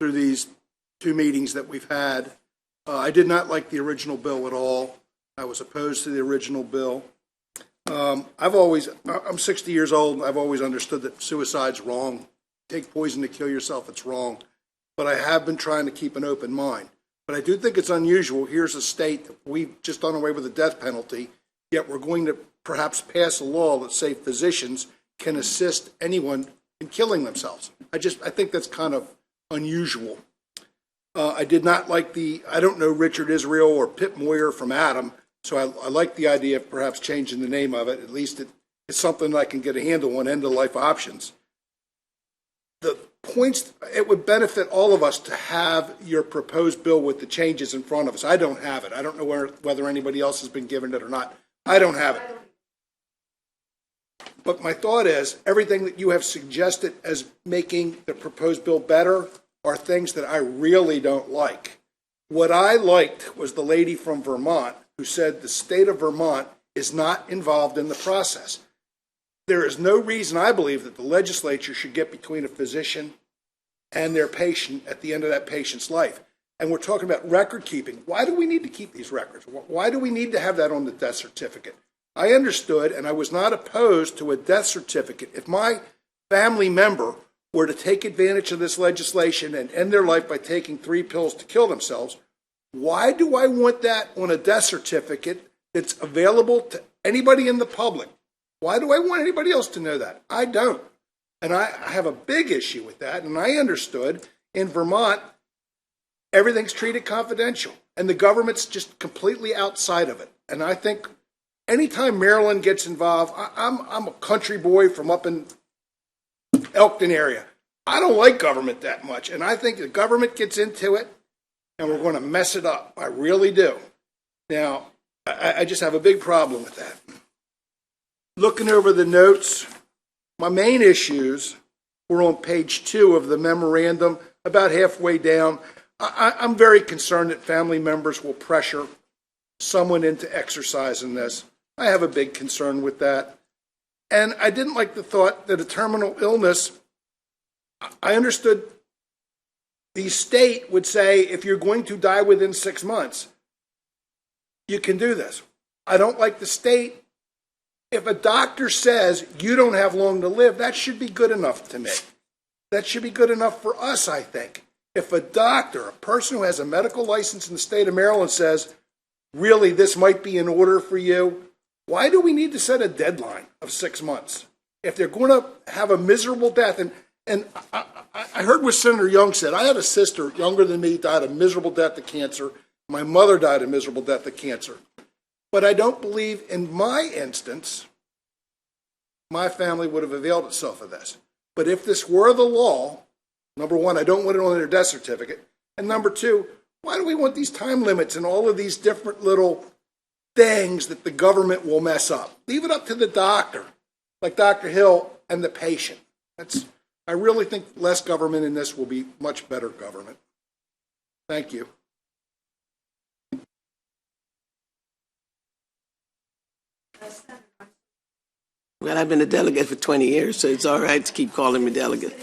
through these 2 meetings that we've had. I did not like the original bill at all. I was opposed to the original bill. I'm 60 years old, and I've always understood that suicide's wrong. Take poison to kill yourself, it's wrong. But I have been trying to keep an open mind. But I do think it's unusual. Here's a state that we've just done away with the death penalty, yet we're going to perhaps pass a law that say physicians can assist anyone in killing themselves. I think that's kind of unusual. I did not like I don't know Richard Israel or Pip Moyer from Adam, so I like the idea of perhaps changing the name of it. At least it's something I can get a handle on, end-of-life options. The points, it would benefit all of us to have your proposed bill with the changes in front of us. I don't have it. I don't know whether anybody else has been given it or not. I don't have it. But my thought is, everything that you have suggested as making the proposed bill better are things that I really don't like. What I liked was the lady from Vermont who said the state of Vermont is not involved in the process. There is no reason, I believe, that the legislature should get between a physician and their patient at the end of that patient's life. And we're talking about record keeping. Why do we need to keep these records? Why do we need to have that on the death certificate? I understood, and I was not opposed to a death certificate. If my family member were to take advantage of this legislation and end their life by taking 3 pills to kill themselves, why do I want that on a death certificate that's available to anybody in the public? Why do I want anybody else to know that? I don't. And I have a big issue with that. And I understood in Vermont, everything's treated confidential. And the government's just completely outside of it. And I think anytime Maryland gets involved, I'm a country boy from up in Elkton area. I don't like government that much. And I think the government gets into it, and we're going to mess it up. I really do. Now, I just have a big problem with that. Looking over the notes, my main issues were on page 2 of the memorandum, about halfway down. I'm very concerned that family members will pressure someone into exercising this. I have a big concern with that. And I didn't like the thought that a terminal illness, I understood the state would say, if you're going to die within 6 months, you can do this. I don't like the state. If a doctor says you don't have long to live, that should be good enough to me. That should be good enough for us, I think. If a doctor, a person who has a medical license in the state of Maryland says, really, this might be in order for you, why do we need to set a deadline of 6 months? If they're going to have a miserable death, and I heard what Senator Young said. I had a sister younger than me, died a miserable death of cancer. My mother died a miserable death of cancer. But I don't believe in my instance, my family would have availed itself of this. But if this were the law, number one, I don't want it on their death certificate. And number 2, why do we want these time limits and all of these different little things that the government will mess up? Leave it up to the doctor, like Dr. Hill, and the patient. I really think less government in this will be much better government. Thank you. Well, I've been a delegate for 20 years, so it's all right to keep calling me delegate.